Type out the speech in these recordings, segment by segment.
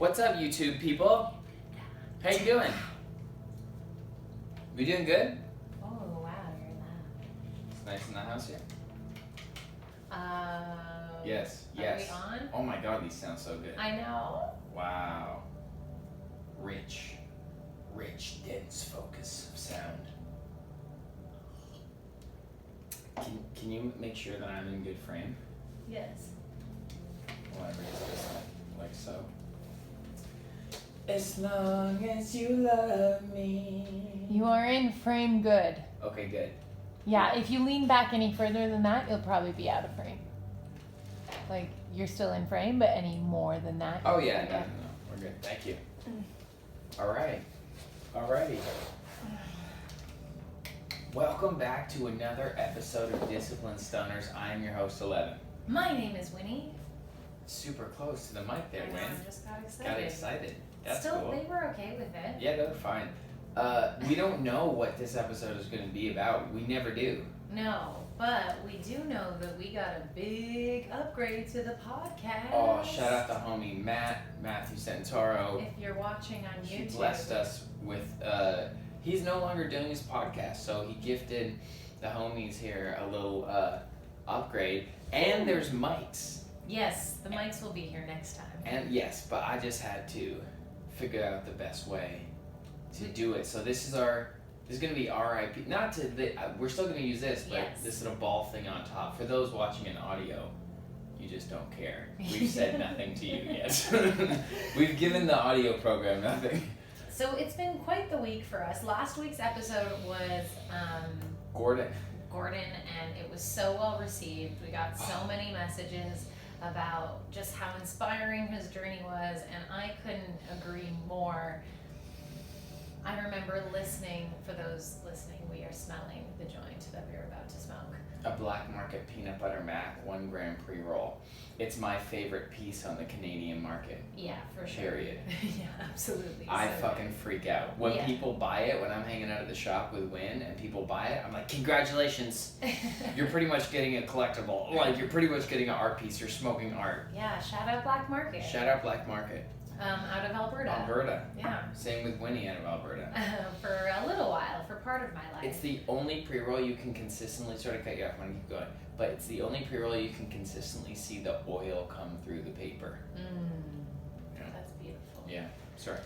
What's up, YouTube people? How you doing? We doing good? Oh, wow, you're loud. It's nice in the house here. Yes. Are we on? Oh my god, these sound so good. I know. Wow. Rich, dense focus of sound. Can you make sure that I'm in good frame? Yes. Well, I raise this like so. As long as you love me. You are in frame good. Okay, good. Yeah, if you lean back any further than that, you'll probably be out of frame. Like, you're still in frame, but any more than that. Oh yeah, no, we're good. Thank you. Alrighty. Welcome back to another episode of Discipline Stunners. I am your host, 11. My name is Winnie. Super close to the mic there, I know, Win. I just got excited. Got excited. That's Still, cool. they were okay with it. Yeah, they're fine. We don't know what this episode is going to be about. We never do. No, but we do know that we got a big upgrade to the podcast. Oh, shout out to homie Matthew Santoro. If you're watching on He YouTube. blessed us with, he's no longer doing his podcast, so he gifted the homies here a little upgrade. And there's mics. Yes, the mics will be here next time. And yes, but I just had to figure out the best way to do it. So this is going to be RIP. Not to, we're still going to use this, but Yes. this little ball thing on top. For those watching in audio, you just don't care. We've said nothing to you yet. We've given the audio program nothing. So it's been quite the week for us. Last week's episode was Gordon, and it was so well received. We got so many messages about just how inspiring his journey was, and I couldn't agree more. I remember listening, for those listening, we are smelling the joint that we are about to smoke. a Black Market Peanut Butter Mac 1 gram pre-roll. It's my favorite piece on the Canadian market. Yeah, for sure. Period. Yeah, absolutely. I So fucking freak out. When Yeah. people buy it, when I'm hanging out at the shop with Win and people buy it, I'm like, congratulations. You're pretty much getting a collectible. Like, you're pretty much getting an art piece. You're smoking art. Yeah, shout out Black Market. Shout out Black Market. Out of Alberta. Alberta. Yeah. Same with Winnie out of Alberta. For a little while, for part of my life. It's the only pre-roll you can consistently, sort of cut you off when I keep going, but it's the only pre-roll you can consistently see the oil come through the paper. Yeah. That's beautiful. Yeah, sorry.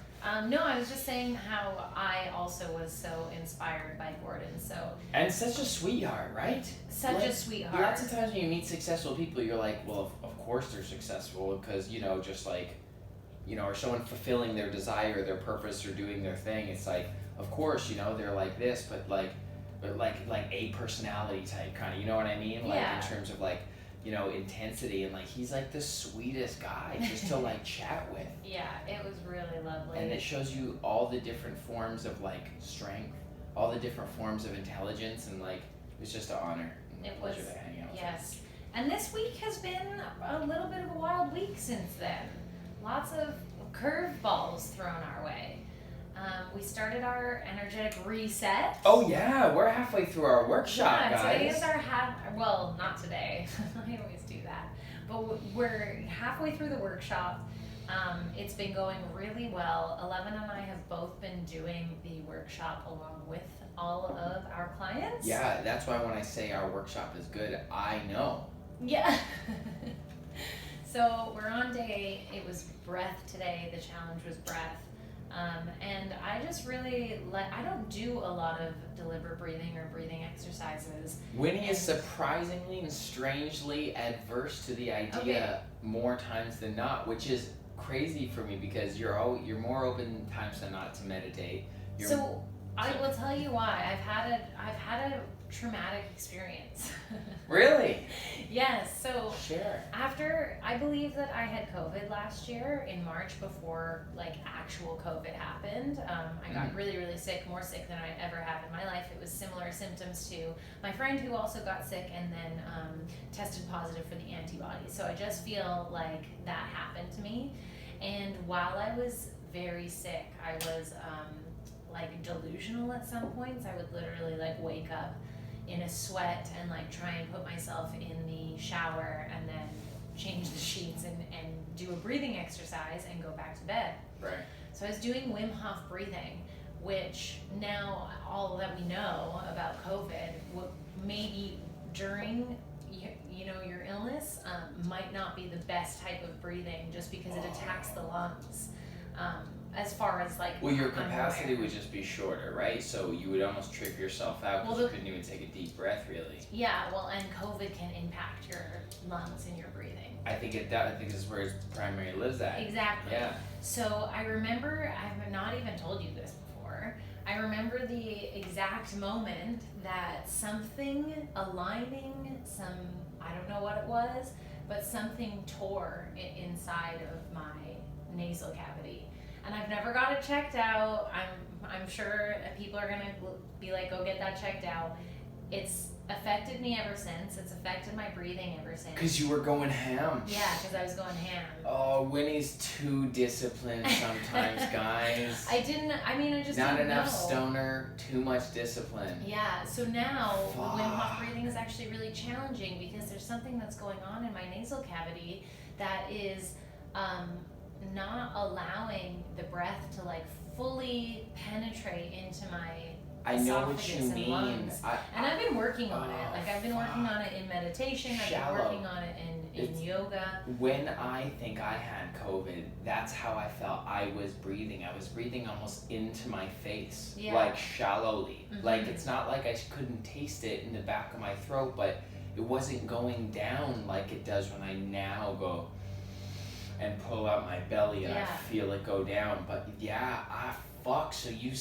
No, I was just saying how I also was so inspired by Gordon. So And such a sweetheart, right? such Like, a sweetheart. Lots of times when you meet successful people, you're like, well, of course they're successful because, just like, or someone fulfilling their desire, their purpose, or doing their thing. It's like, of course, they're like this, but like a personality type kind of, you know what I mean? Like Yeah. in terms of like, intensity, and like he's like the sweetest guy just to like chat with. Yeah, it was really lovely. And it shows you all the different forms of like strength, all the different forms of intelligence, and like it's just an honor and a It pleasure was, to hang out with. yes. And this week has been a little bit of a wild week since then. Lots of curveballs thrown our way. We started our energetic reset. Oh yeah, we're halfway through our workshop, Yeah, guys. today is our well, not today. I always do that. But we're halfway through the workshop. It's been going really well. 11 and I have both been doing the workshop along with all of our clients. Yeah, that's why when I say our workshop is good, I know. Yeah. So we're on day, it was breath today. The challenge was breath. And I just really I don't do a lot of deliberate breathing or breathing exercises. Winnie is surprisingly and strangely adverse to the idea more times than not, which is crazy for me because you're more open times than not to meditate. I will tell you why. I've had a traumatic experience. Really? Yes. So Share. after, I believe that I had COVID last year in March before like actual COVID happened. I got really, really sick, more sick than I'd ever had in my life. It was similar symptoms to my friend who also got sick and then tested positive for the antibodies. So I just feel like that happened to me. And while I was very sick, I was like delusional at some points. I would literally like wake up in a sweat and like try and put myself in the shower and then change the sheets and do a breathing exercise and go back to bed. Right. So I was doing Wim Hof breathing, which now all that we know about COVID, maybe during your illness, might not be the best type of breathing just because it attacks the lungs. As far as like, well, your capacity would just be shorter, right? So you would almost trip yourself out because you couldn't even take a deep breath, really. Yeah, well, and COVID can impact your lungs and your breathing. I think this is where its primary lives at. Exactly. Yeah. So I remember, I've not even told you this before, I remember the exact moment that something aligning, I don't know what it was, but something tore inside of my nasal cavity. And I've never got it checked out. I'm sure people are gonna be like, go get that checked out. It's affected me ever since. It's affected my breathing ever since. Because you were going ham. Yeah, because I was going ham. Oh, Winnie's too disciplined sometimes, guys. I just not didn't enough know. stoner, too much discipline. Yeah, so now the Fuck. Wim Hof breathing is actually really challenging because there's something that's going on in my nasal cavity that is not allowing the breath to like fully penetrate into my I know what esophagus you and mean. lungs. And I've been working on it. Like I've been working on it in meditation. I've been working on it in yoga. When I think I had COVID, that's how I felt. I was breathing almost into my face, like shallowly. Mm-hmm. Like it's not like I couldn't taste it in the back of my throat, but it wasn't going down like it does when I now go and pull out my belly and I feel it go down. But fuck. So you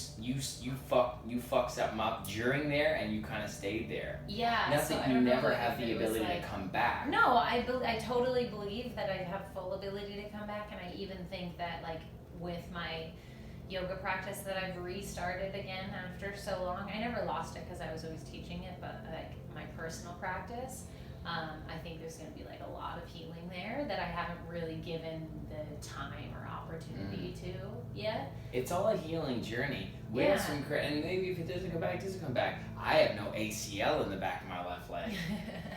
fucked something up during there, and you kind of stayed there. Yeah. Nothing. So you never have the ability to come back. No, I totally believe that I have full ability to come back, and I even think that like with my yoga practice that I've restarted again after so long. I never lost it because I was always teaching it, but like my personal practice, I think there's going to be like a lot of healing there that I haven't really given the time or opportunity to yet. It's all a healing journey. We have some and maybe if it doesn't come back, it doesn't come back. I have no ACL in the back of my left leg.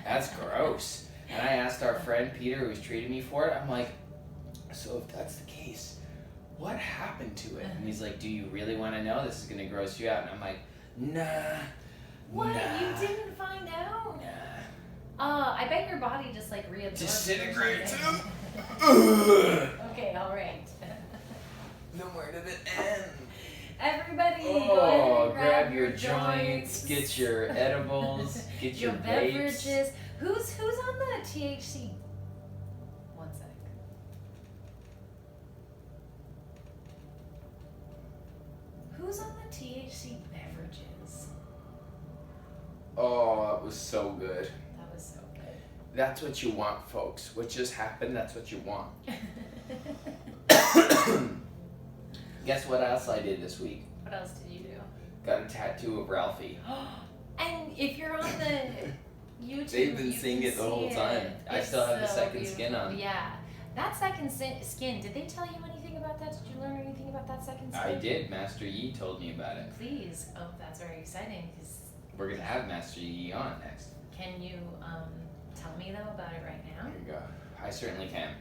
That's gross. And I asked our friend Peter, who was treating me for it, I'm like, so if that's the case, what happened to it? And he's like, do you really want to know? This is going to gross you out. And I'm like, nah. What? Nah. You didn't find out? Nah. I bet your body just like reabsorbs. Disintegrates. Okay, all right. Then where did it end? Everybody, go ahead and grab your joints, get your edibles, get your beverages. vapes. Who's on the THC? One sec. Who's on the THC beverages? Oh, that was so good. That was so good. That's what you want, folks. What just happened, that's what you want. Guess what else I did this week? What else did you do? Got a tattoo of Ralphie. And if you're on the YouTube, They've been you seeing can it the whole see time. it. I It's still have the so second beautiful. skin on. Yeah. That second skin, did they tell you anything about that? Did you learn anything about that second skin? I did. Master Yi told me about it. Please. Oh, that's very exciting. Cause We're going to have Master Yi on next. can you tell me, though, about it right now? There you go. I certainly can.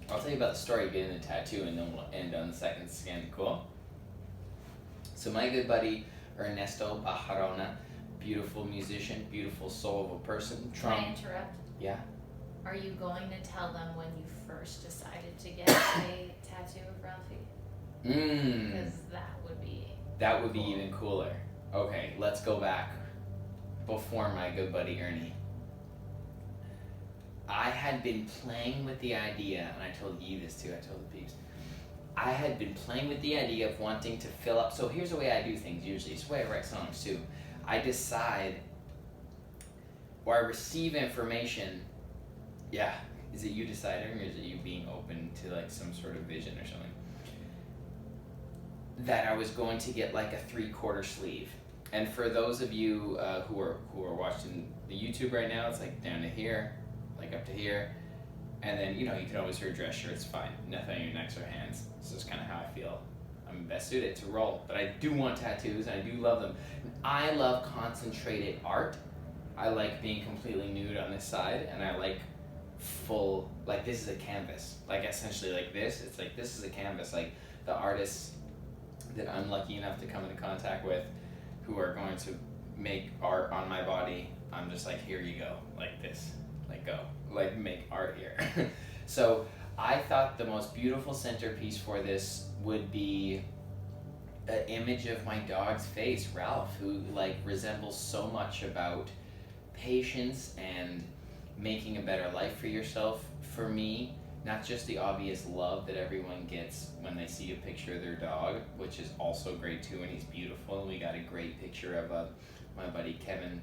I'll tell you about the story of getting the tattoo and then we'll end on the second skin. Cool? So my good buddy Ernesto Bajarona, beautiful musician, beautiful soul of a person. Can I interrupt? Yeah. Are you going to tell them when you first decided to get a tattoo of Ralphie? Because that would be even cooler. Okay, let's go back before my good buddy Ernie. I had been playing with the idea, and I told Yi this too, I told the peeps. I had been playing with the idea of wanting to fill up. So here's the way I do things usually. It's the way I write songs too. I decide, or I receive information. Yeah, is it you deciding, or is it you being open to like some sort of vision or something? That I was going to get like a 3/4 sleeve. And for those of you who are watching the YouTube right now, it's like down to here, like up to here. And then, you can always wear dress shirts, fine. Nothing on your necks or hands. This is kind of how I feel I'm best suited to roll. But I do want tattoos, and I do love them. I love concentrated art. I like being completely nude on this side, and I like full, like this is a canvas, like essentially like this, it's like this is a canvas, like the artists that I'm lucky enough to come into contact with who are going to make art on my body, I'm just like, here you go, like this, like go, like make art here. So I thought the most beautiful centerpiece for this would be an image of my dog's face, Ralph, who like resembles so much about patience and making a better life for yourself. For me, not just the obvious love that everyone gets when they see a picture of their dog, which is also great too, and he's beautiful. And we got a great picture of my buddy Kevin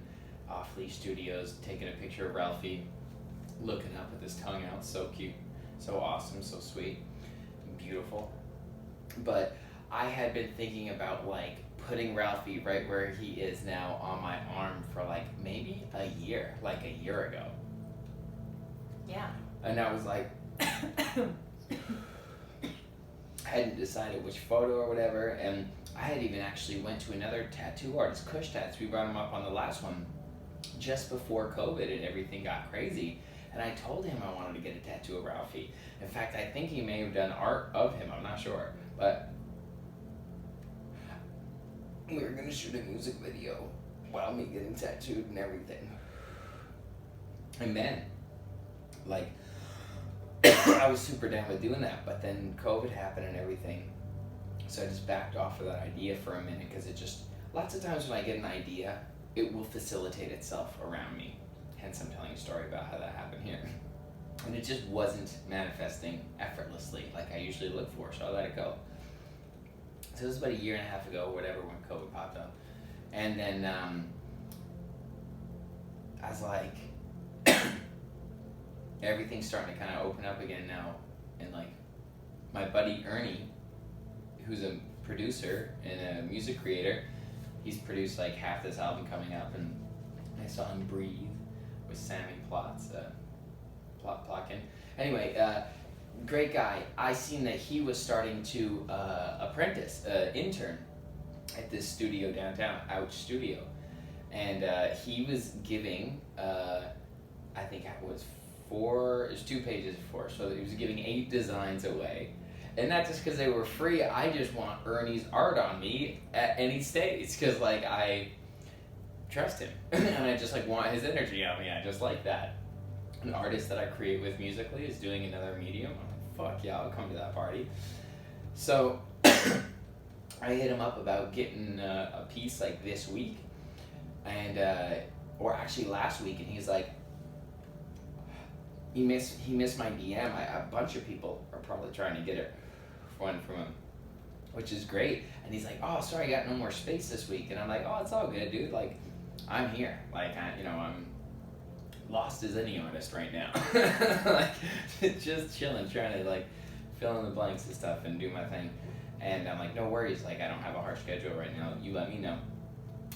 off Leash Studios taking a picture of Ralphie looking up with his tongue out. So cute, so awesome, so sweet, beautiful. But I had been thinking about like putting Ralphie right where he is now on my arm for like maybe a year ago. Yeah. And I was like, hadn't decided which photo or whatever, and I had even actually went to another tattoo artist, Kush Tats. We brought him up on the last one just before COVID and everything got crazy. And I told him I wanted to get a tattoo of Ralphie. In fact, I think he may have done art of him, I'm not sure. But we were gonna shoot a music video while me getting tattooed and everything. And then, like, I was super down with doing that, but then COVID happened and everything. So I just backed off of that idea for a minute, because it just, lots of times when I get an idea, it will facilitate itself around me. Hence I'm telling a story about how that happened here. And it just wasn't manifesting effortlessly like I usually look for, so I let it go. So it was about a year and a half ago, or whatever, when COVID popped up. And then I was like, everything's starting to kind of open up again now. And like my buddy Ernie, who's a producer and a music creator, he's produced like half this album coming up, and I saw him Breathe with Sammy Plotkin. Anyway, great guy. I seen that he was starting to apprentice, intern at this studio downtown, Ouch Studio. And he was giving, I think it was 2 pages before, so he was giving 8 designs away. And not just because they were free, I just want Ernie's art on me at any stage, because like I trust him and I just like want his energy on me. I just like that. An artist that I create with musically is doing another medium. I'm like, fuck yeah, I'll come to that party. So I hit him up about getting a piece like this week, and or actually last week, and he's like, he missed my DM. A bunch of people are probably trying to get one from him, which is great. And he's like, oh, sorry, I got no more space this week. And I'm like, oh, it's all good, dude. Like, I'm here. Like, I'm lost as any artist right now. Like, just chilling, trying to like fill in the blanks and stuff and do my thing. And I'm like, no worries. Like, I don't have a hard schedule right now. You let me know.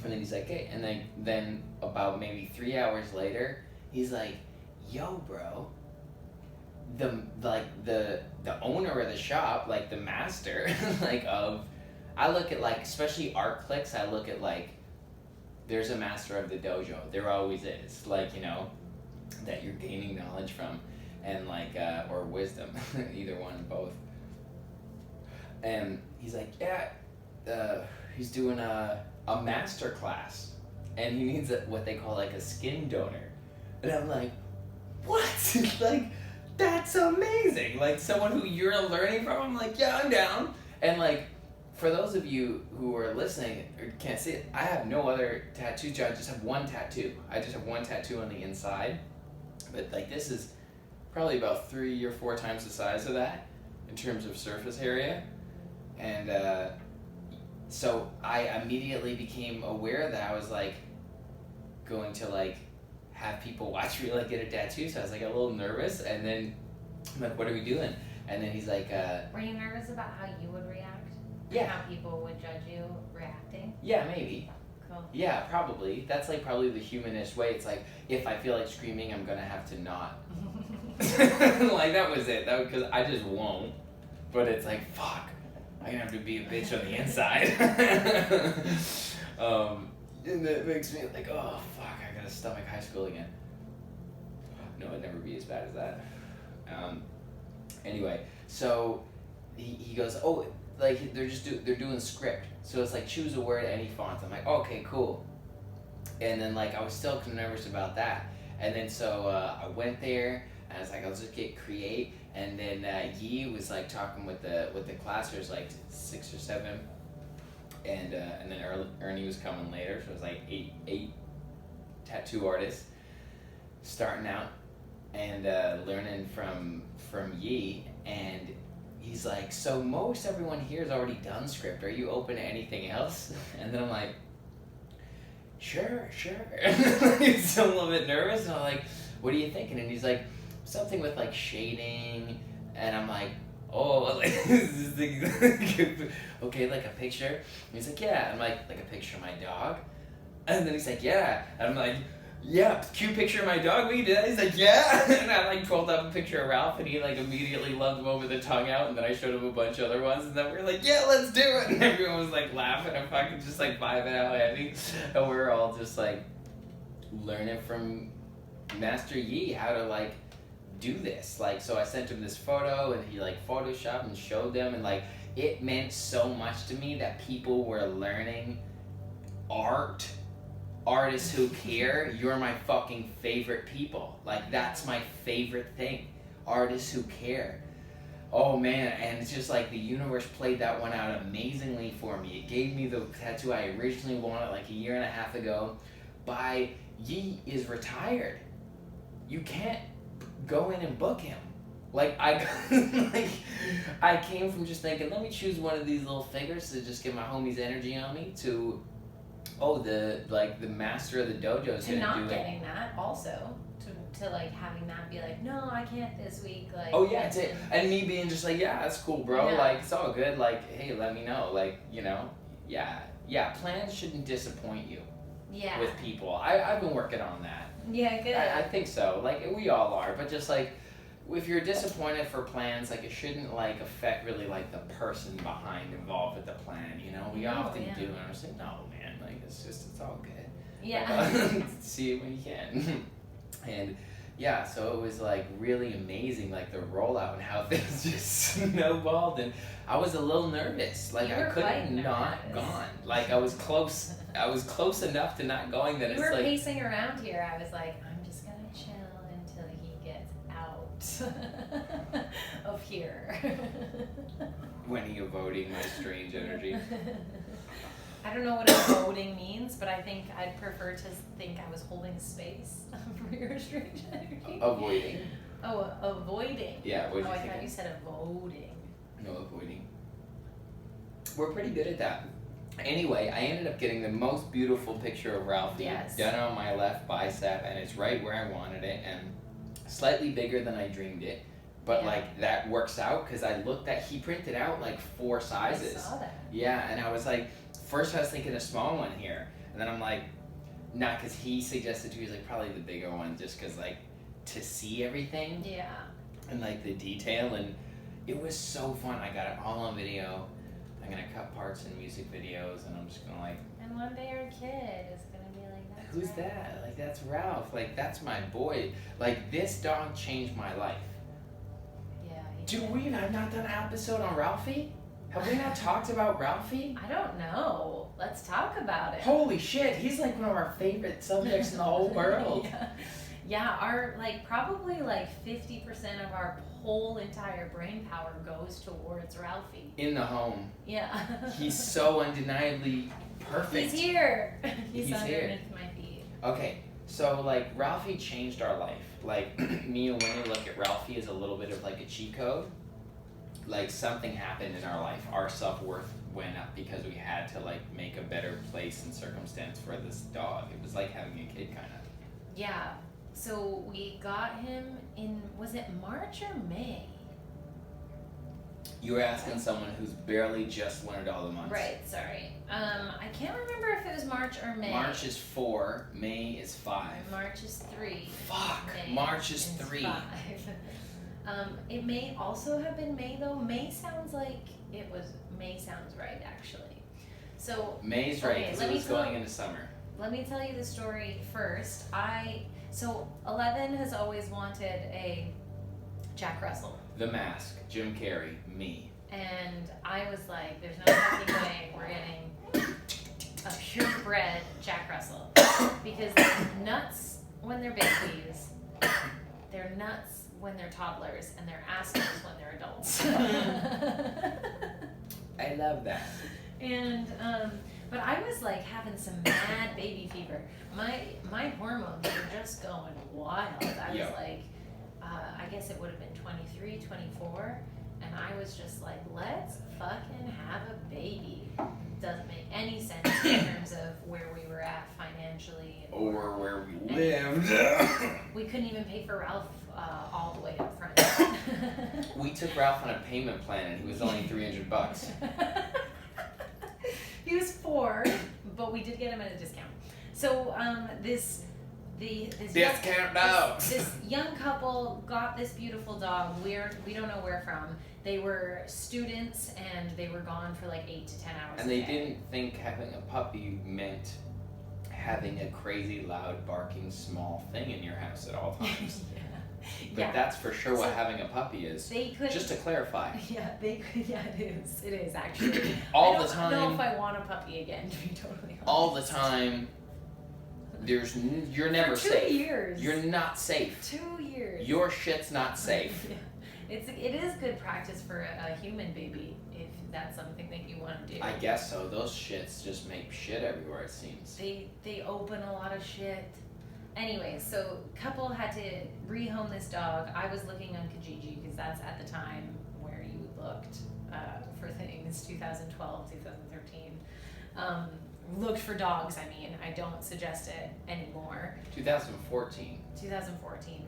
And then he's like, hey. And then about maybe 3 hours later, he's like, yo, bro, the owner of the shop, like the master, like I look at like, especially art clicks, I look at like, there's a master of the dojo. There always is, like, that you're gaining knowledge from, and like, or wisdom, either one, both. And he's like, yeah, he's doing a master class, and he needs what they call like a skin donor. And I'm like, what? Like, that's amazing. Like, someone who you're learning from, I'm like, yeah, I'm down. And like, for those of you who are listening or can't see it, I have no other tattoos. I just have one tattoo. I just have one tattoo on the inside. But like, this is probably about 3 or 4 times the size of that in terms of surface area. And so I immediately became aware of that. I was like going to like have people watch me like get a tattoo, so I was like a little nervous, and then I'm like, what are we doing? And then he's like, were you nervous about how you would react? Yeah. How people would judge you reacting? Yeah, maybe. Cool. Yeah, probably. That's like probably the humanist way. It's like, if I feel like screaming, I'm gonna have to not. Like, that was it. That because I just won't. But it's like, fuck, I'm gonna have to be a bitch on the inside. And that makes me like, oh fuck, I gotta stomach high school again. No, it'd never be as bad as that. Anyway, so he goes, oh, like they're doing script. So it's like choose a word, any font. I'm like, okay, cool. And then like I was still kind of nervous about that. And then so I went there and I was like, I'll just get create. And then Yi was like talking with the class. There's like 6 or 7. And then Ernie was coming later. So it was like eight tattoo artists starting out and learning from Yi. And he's like, so most everyone here has already done script. Are you open to anything else? And then I'm like, sure. He's still a little bit nervous. And I'm like, what are you thinking? And he's like, something with like shading. And I'm like, oh, like, is this okay, like a picture? And he's like, yeah. I'm like a picture of my dog? And then he's like, yeah. And I'm like, yeah, cute picture of my dog, we did. He's like, yeah. And I like pulled up a picture of Ralph and he like immediately loved him over the tongue out. And then I showed him a bunch of other ones and then we were like, yeah, let's do it. And everyone was like laughing and fucking just like vibing out heavy. And we were all just like learning from Master Yi how to like do this. Like, so I sent him this photo and he like photoshopped and showed them, and like it meant so much to me that people were learning art. Artists who care, you're my fucking favorite people. Like, that's my favorite thing. Artists who care. Oh man, and it's just like the universe played that one out amazingly for me. It gave me the tattoo I originally wanted like a year and a half ago. Yi is retired. You can't go in and book him. Like, I came from just thinking, let me choose one of these little figures to just get my homie's energy on me, to the master of the dojo is to gonna not do getting that also, to like having that be like, no, I can't this week, like, oh yeah, it's it. And me being just like, yeah, that's cool, bro, yeah. like it's all good, like, hey, let me know, like, you know, yeah, plans shouldn't disappoint you. Yeah. With people, I've been working on that. Yeah, good. I think so, like we all are, but just like if you're disappointed for plans, like it shouldn't like affect really like the person involved with the plan, you know. We often do, and I'm just like, no man, like it's all good. Yeah. Like, see it when you can. And yeah, so it was like really amazing, like the rollout and how things just snowballed, and I was a little nervous, like I could have not gone, like I was close enough to not going that you it's were like pacing around here. I was like, I'm just gonna chill until he gets out of here. when you're voting my strange energy. I don't know what voting means, but I think I'd prefer to think I was holding space for your strange energy. Avoiding. Oh, avoiding. Yeah, what did you I think? thought you said avoiding. No, avoiding. We're pretty good at that. Anyway, I ended up getting the most beautiful picture of Ralphie done on my left bicep, and it's right where I wanted it, and slightly bigger than I dreamed it. But like that works out because he printed out like 4 sizes. I saw that. Yeah, and I was like, first I was thinking a small one here, and then I'm like, not because he suggested to, he's like probably the bigger one, just because like to see everything. Yeah. And like the detail, and it was so fun. I got it all on video. I'm gonna cut parts in music videos, and I'm just gonna like. And one day our kid is gonna be like, that's who's that? Like that's Ralph. Like that's my boy. Like this dog changed my life. Yeah. We have not done an episode on Ralphie? Have we not talked about Ralphie? I don't know. Let's talk about it. Holy shit, he's like one of our favorite subjects in the whole world. Yeah, our probably 50% of our whole entire brain power goes towards Ralphie. In the home. Yeah. He's so undeniably perfect. He's here. He's underneath here. my feet. Okay, so like Ralphie changed our life. Like me and Winnie look at Ralphie as a little bit of like a cheat code. Like something happened in our life. Our self-worth went up because we had to like make a better place and circumstance for this dog. It was like having a kid kind of. Yeah. So we got him in, was it March or May? You were asking someone who's barely just learned all the months. Right, sorry. I can't remember if it was March or May. March is 4, May is 5. March is 3. Fuck, May March is 3. 5. It may also have been May though. May sounds right actually. So May's right, because it was going into summer. Let me tell you the story first. So 11 has always wanted a Jack Russell. The Mask, Jim Carrey, me. And I was like, there's no fucking way we're getting a purebred Jack Russell. Because they're nuts when they're babies, they're nuts when they're toddlers, and they're assholes when they're adults. I love that. And, but I was like having some mad baby fever. My hormones were just going wild. I was like, I guess it would have been 23, 24. And I was just like, let's fucking have a baby. Doesn't make any sense in terms of where we were at financially. Or where we lived. We couldn't even pay for Ralph all the way up front. We took Ralph on a payment plan and he was only $300. He was 4, but we did get him at a discount. So this Discount dogs. This young couple got this beautiful dog. We don't know where from. They were students and they were gone for like 8 to 10 hours. And they didn't think having a puppy meant having a crazy, loud, barking, small thing in your house at all times. But that's for sure what having a puppy is. They could just to clarify. Yeah, they could. Yeah, it is. It is actually. All the time. I don't know if I want a puppy again. To be totally honest. All the time. You're never for 2 safe. years. You're not safe. 2 years. Your shit's not safe. Yeah. It is good practice for a human baby if that's something that you want to do. I guess so. Those shits just make shit everywhere, it seems. They open a lot of shit. Anyway, so couple had to rehome this dog. I was looking on Kijiji because that's at the time where you looked for things. 2012, 2013. Looked for dogs. I mean, I don't suggest it anymore. 2014. 2014.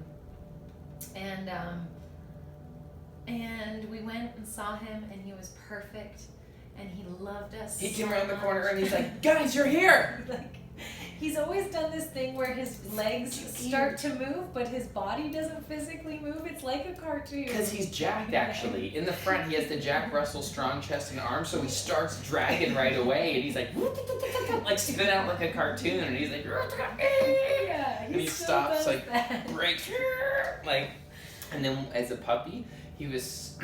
And we went and saw him, and he was perfect, and he loved us. He so came around the much. corner and he's like, "Guys, you're here!" Like, he's always done this thing where his legs start to move, but his body doesn't physically move. It's like a cartoon. Because he's jacked, actually. In the front, he has the Jack Russell strong chest and arms, so he starts dragging right away, and he's like spit out like a cartoon, and he's like, yeah, and he stops, like, breaks, like, and then as a puppy, he was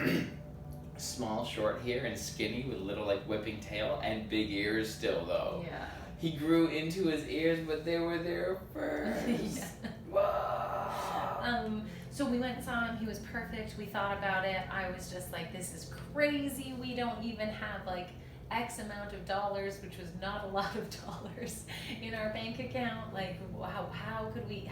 small, short hair, and skinny with a little, like, whipping tail, and big ears still, though. Yeah. He grew into his ears, but they were there first. Yeah. Wow. So we went and saw him. He was perfect. We thought about it. I was just like, this is crazy. We don't even have like X amount of dollars, which was not a lot of dollars in our bank account. Like, how could we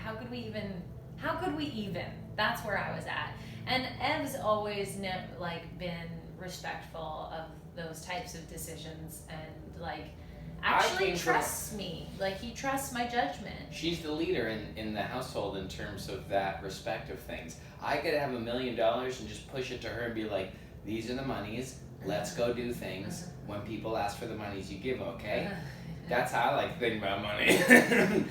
even? That's where I was at. And Ev's always been respectful of those types of decisions and like actually trusts me. Like, he trusts my judgment. She's the leader in the household in terms of that respect of things. I could have $1 million and just push it to her and be like, these are the monies, let's go do things. When people ask for the monies, you give, okay? That's how I like to think about money.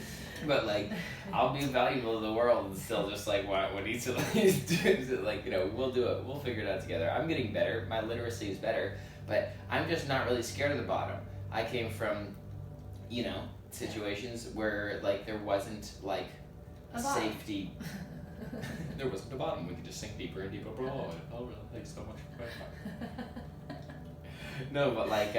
But like, I'll be valuable to the world and still just like what each of these do. Like, we'll do it. We'll figure it out together. I'm getting better. My literacy is better, but I'm just not really scared of the bottom. I came from, situations where like there wasn't like a safety. There wasn't a bottom. We could just sink deeper and deeper. Oh, thanks so much. No, but like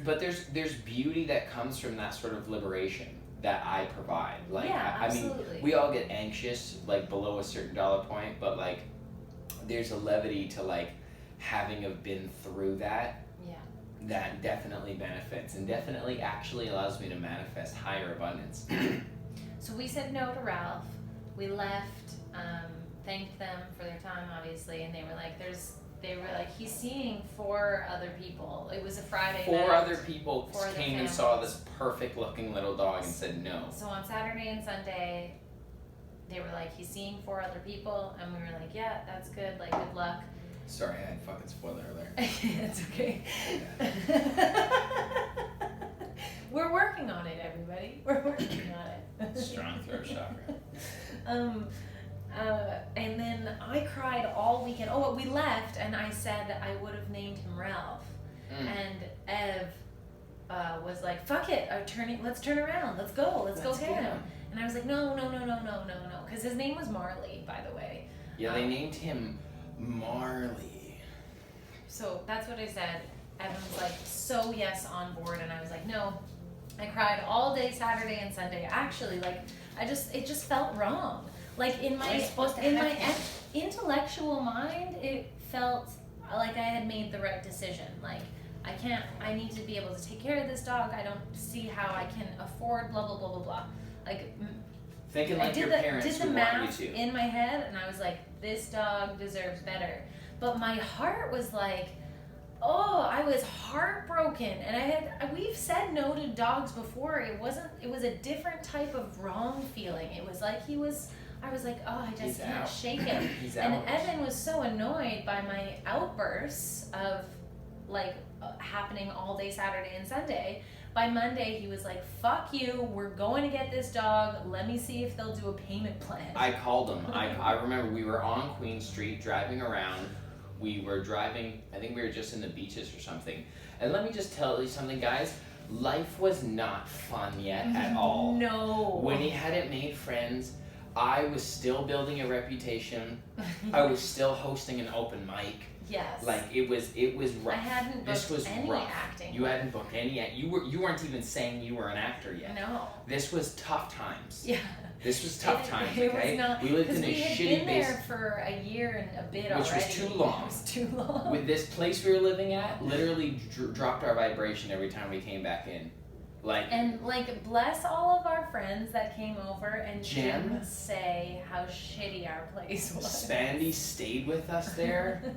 but there's beauty that comes from that sort of liberation that I provide. Like, yeah, absolutely. I mean, we all get anxious like below a certain dollar point, but like there's a levity to like having been through that. Yeah. That definitely benefits and definitely actually allows me to manifest higher abundance. So we said no to Ralph. We left, thanked them for their time, obviously, and they were like, he's seeing 4 other people. It was a Friday night. 4 other people came and saw families. this perfect looking little dog and said no. So on Saturday and Sunday, they were like, he's seeing 4 other people, and we were like, yeah, that's good, like, good luck. Sorry, I had fucking spoiler alert. It's okay. We're working on it, everybody. We're working on it. Strong throat chakra. And then I cried all weekend. Oh, we left, and I said I would have named him Ralph. And Ev was like, fuck it, let's turn around, let's go get him. And I was like, no, because his name was Marley, by the way. Yeah, they named him Marley. So that's what I said. Evan was like, so yes, on board, and I was like, no. I cried all day Saturday and Sunday. Actually, like, it just felt wrong. Like in my intellectual mind, it felt like I had made the right decision. Like, I need to be able to take care of this dog. I don't see how I can afford blah blah blah blah blah. Like, thinking like your parents did the would want math you to. in my head, and I was like, this dog deserves better. But my heart was like, oh, I was heartbroken. And we've said no to dogs before. It was a different type of wrong feeling. It was like I was like, oh, I just can't shake it. And Evan was so annoyed by my outbursts of like happening all day Saturday and Sunday. By Monday, he was like, fuck you, we're going to get this dog. Let me see if they'll do a payment plan. I called him. I remember we were on Queen Street driving around. We were driving, I think we were just in the beaches or something. And let me just tell you something, guys. Life was not fun yet at all. No. When he hadn't made friends, I was still building a reputation. I was still hosting an open mic. Yes. Like it was rough. I hadn't booked any acting. You hadn't booked any. You weren't even saying you were an actor yet. No. This was tough times. Yeah. This was tough times. It Okay. Was not, we lived in a we had shitty been there for a year and a bit which already. was too long. It was too long. With this place we were living at, literally dropped our vibration every time we came back in. And bless all of our friends that came over and Jen, didn't say how shitty our place was. Spandy stayed with us there.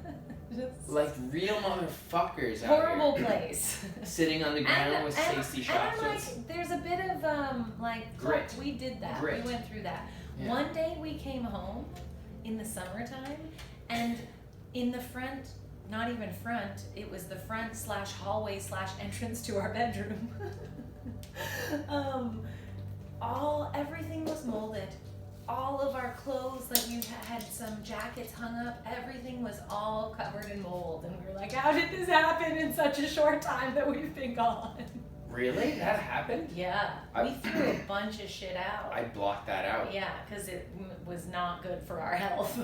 Like real motherfuckers out horrible here. Place. Sitting on the ground with safety shots. And like, there's a bit of grit. We did that. Grit. We went through that. Yeah. One day we came home in the summertime, and in the front, not even front, it was the front / hallway / entrance to our bedroom. Everything was molded. All of our clothes, like you had some jackets hung up, everything was all covered in mold. And we were like, how did this happen in such a short time that we've been gone? Really? That happened? Yeah. We threw a bunch of shit out. I blocked that out. Yeah, because it was not good for our health.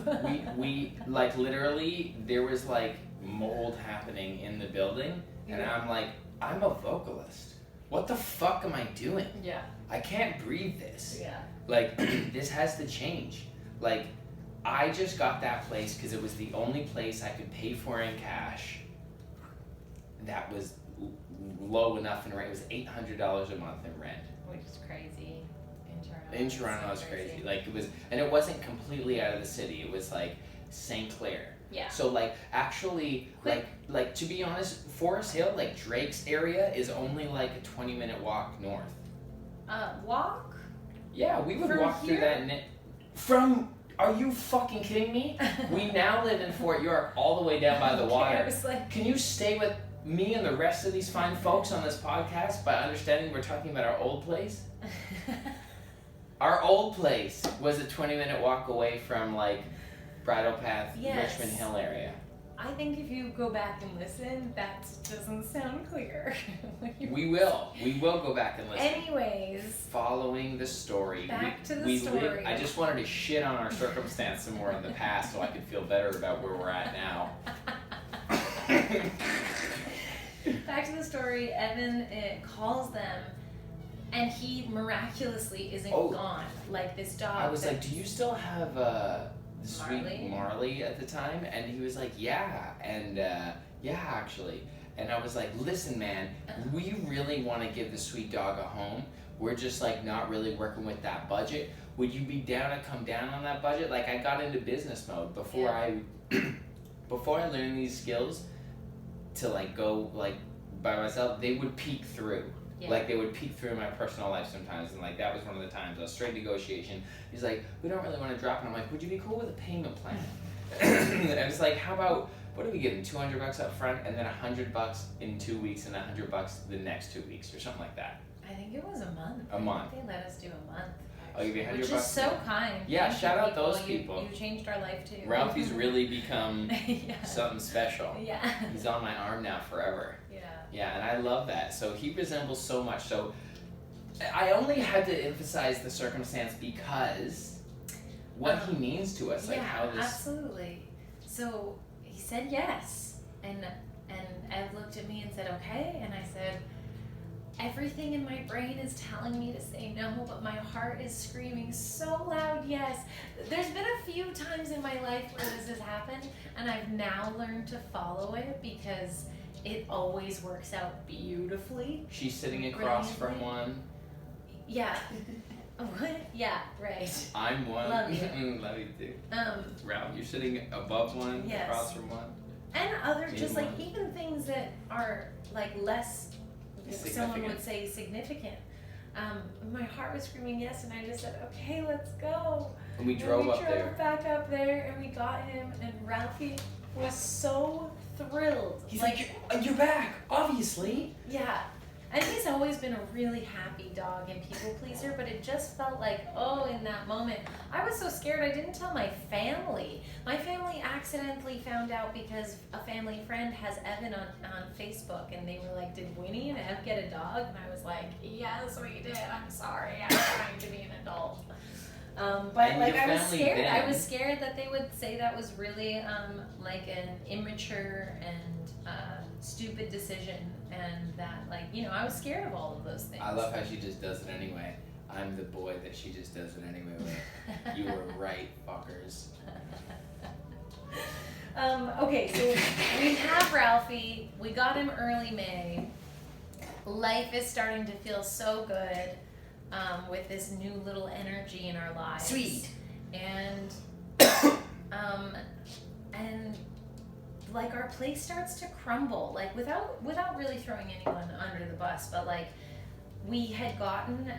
we like literally, there was like mold happening in the building. And I'm like, I'm a vocalist. What the fuck am I doing? Yeah. I can't breathe this. Yeah. Like, this has to change. Like, I just got that place because it was the only place I could pay for in cash that was low enough in rent. It was $800 a month in rent. Which is crazy. In Toronto, it was crazy. Like, it was, and it wasn't completely out of the city. It was like St. Clair. Yeah. So like actually like to be honest, Forest Hill, like Drake's area is only like a 20-minute walk north. Walk? Yeah, we would From walk through here? that. Are you fucking kidding me? We now live in Fort York, all the way down by the water. Can you stay with me and the rest of these fine folks on this podcast by understanding we're talking about our old place? Our old place was a 20-minute walk away from like Bridle Path, yes. Richmond Hill area. I think if you go back and listen, that doesn't sound clear. We will go back and listen. Anyways. Following the story. Back to the story. I just wanted to shit on our circumstance some more in the past so I could feel better about where we're at now. Back to the story. Evan calls them, and he miraculously isn't gone. Like this dog. I was like, do you still have sweet Marley at the time? And he was like, yeah. And yeah, actually. And I was like, listen, man, we really want to give the sweet dog a home. We're just like not really working with that budget. Would you be down to come down on that budget? Like I got into business mode before I learned these skills to like go like by myself. They would peek through. Yeah. Like they would peek through my personal life sometimes, and like that was one of the times. I was straight negotiation. He's like, we don't really want to drop, and I'm like, would you be cool with a payment plan? And it's like, how about what do we give him? $200 up front, and then $100 in 2 weeks, and $100 the next 2 weeks, or something like that. I I think it was a month. A month. They let us do a month. I'll give you $100. Which is so kind. Yeah, Thank shout you, out those You people. changed our life too. Ralphie's really become Yeah. something special. Yeah. He's on my arm now forever. Yeah. Yeah, and I love that. So he resembles so much. So I only had to emphasize the circumstance because what he means to us, like yeah, how this. absolutely. So he said yes, and Ev looked at me and said okay, and I said, everything in my brain is telling me to say no, but my heart is screaming so loud yes. There's been a few times in my life where this has happened, and I've now learned to follow it because it always works out beautifully. She's sitting across from Brilliantly. one. Yeah. What? Yeah, right. I'm one. Love you. Love you too. Um, Ralph, you're sitting above one, Yes. across from one. and other just like Anyone? even things that are like less, someone Significant. would say significant. My heart was screaming yes, and I just said, okay, let's go. And we And drove we up drove there. back up there, and we got him, and Ralphie was so thrilled. He's like, you're back, obviously. Yeah. And he's always been a really happy dog and people pleaser, but it just felt like, oh, in that moment, I was so scared I didn't tell my family. My family accidentally found out because a family friend has Evan on Facebook, and they were like, did Winnie and Ev get a dog? And I was like, yes, we did. I'm sorry. I'm trying to be an adult. But And like your I was family scared. then- I was scared that they would say that was really like an immature and stupid decision, and that like I was scared of all of those things. I love how she just does it anyway. I'm the boy that she just does it anyway with. You were right, fuckers. Okay, so we have Ralphie. We got him early May. Life is starting to feel so good with this new little energy in our lives. Sweet. And and like our place starts to crumble, like without really throwing anyone under the bus, but like we had gotten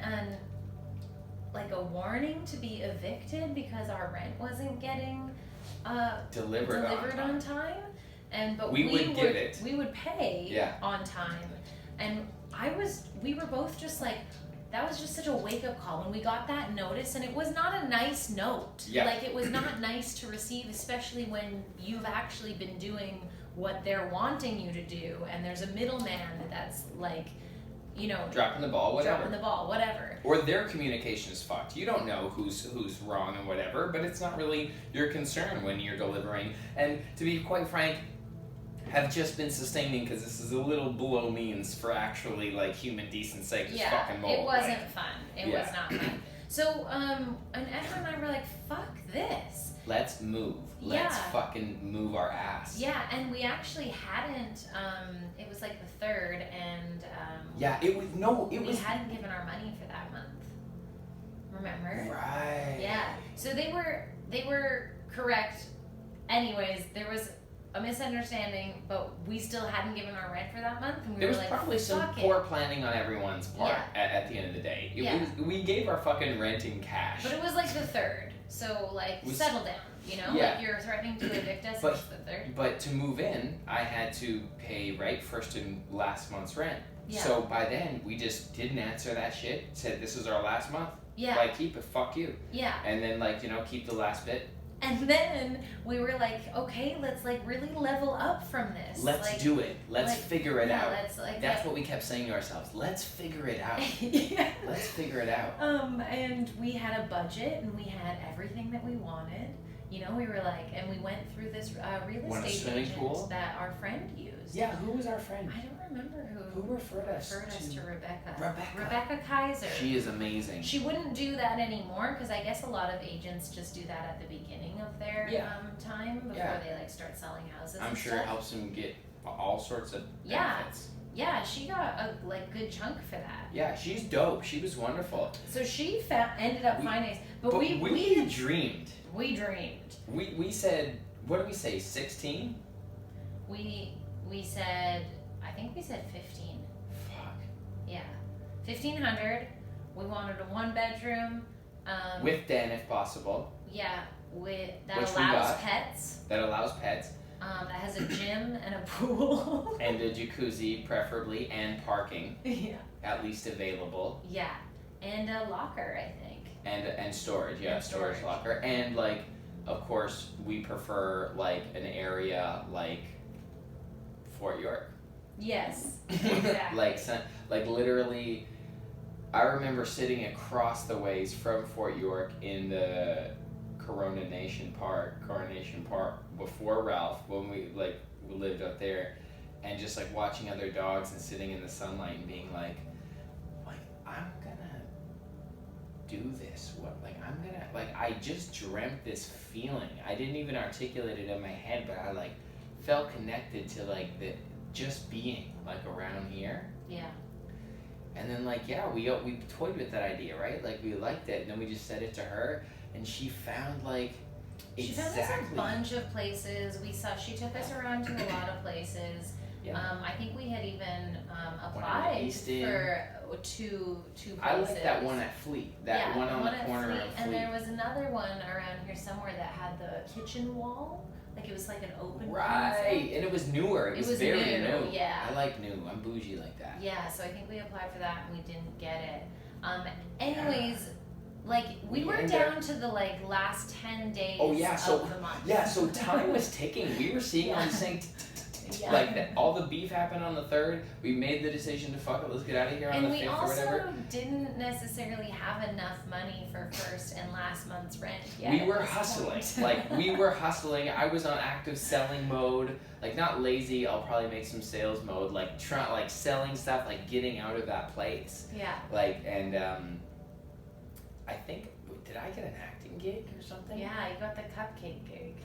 like a warning to be evicted because our rent wasn't getting Delivered on time, and but We would give it. we would pay Yeah. on time, and we were both just like, that was just such a wake-up call when we got that notice, and it was not a nice note. Yeah. Like, it was not nice to receive, especially when you've actually been doing what they're wanting you to do, and there's a middleman that's like, Dropping the ball, whatever. dropping the ball, whatever. Or their communication is fucked. You don't know who's wrong and whatever, but it's not really your concern when you're delivering. And to be quite frank, have just been sustaining because this is a little below means for actually like human decency. Just fucking mold. it wasn't fun. It Yeah. was not fun. So, and Edward and I were like, fuck this. Let's move. Let's Yeah. fucking move our ass. Yeah, and we actually hadn't, it was like the 3rd, and Yeah, we hadn't given our money for that month. Remember? Right. Yeah. So they were correct. Anyways, there was a misunderstanding, but we still hadn't given our rent for that month, and we There were was like, probably some fuck poor it. planning on everyone's part at the end of the day. Yeah. We gave our fucking rent in cash. But it was like the 3rd, so like We- settle down, Yeah. Like you're threatening to evict us. But- It's the 3rd. But to move in, I had to pay first and last month's rent. Yeah. So by then, we just didn't answer that shit. Said this is our last month. Yeah. Like keep it, fuck you. Yeah. And then keep the last bit. And then we were like, okay, let's like really level up from this. Let's do it. Let's figure it out. Let's like. That's what we kept saying to ourselves. Let's figure it out. Yeah. Let's figure it out. And we had a budget, and we had everything that we wanted. We were like, and we went through this real Want a estate swimming agent pool? that our friend used. Yeah, who was our friend? I don't remember Who referred us to Rebecca. Rebecca. Rebecca Kaiser. She is amazing. She wouldn't do that anymore because I guess a lot of agents just do that at the beginning of their time before they like start selling houses. I'm and sure it stuff. helps them get all sorts of Yeah. benefits. Yeah, she got a good chunk for that. Yeah, she's dope. She was wonderful. So she ended up finding us, but we dreamed. We dreamed. We said, what did we say? 16? We said, I think we said 15. Fuck. Yeah, 1,500. We wanted a 1-bedroom. With den if possible. Yeah, that Which we allows got. pets. That allows pets. that has a gym and a pool. And a jacuzzi, preferably, and parking. Yeah. At least available. Yeah. And a locker, I think. And storage, yeah, And storage. locker. And like, of course, we prefer like an area like Fort York. Yes, exactly. like literally, I remember sitting across the ways from Fort York in the Coronation Park before Ralph, when we lived up there, and just like watching other dogs and sitting in the sunlight and being like I'm gonna do this. I just dreamt this feeling. I didn't even articulate it in my head, but I like felt connected to like the just being like around here. Yeah. And then we toyed with that idea, right? Like we liked it, and then we just said it to her, and she found like She found us a bunch of places. She took us around to a lot of places. Yeah. I think we had even applied for two places. I like that one at Fleet. That one on the corner of Fleet. And there was another one around here somewhere that had the kitchen wall. Like it was like an open Right, and it was newer. It was very new. Yeah. I like new. I'm bougie like that. Yeah, so I think we applied for that and we didn't get it. Anyways, like we were down to the like last 10 days of the month. Yeah, so time was ticking. We were seeing on sync. Like that, all the beef happened on the 3rd. We made the decision to fuck it. Let's get out of here on the 5th or whatever. And we also didn't necessarily have enough money for first and last month's rent yet. We were hustling. We were hustling. I was on active selling mode. Like not lazy. I'll probably make some sales mode. Like selling stuff. Like getting out of that place. Yeah. I think. Did I get an acting gig or something? Yeah, I got the cupcake gig.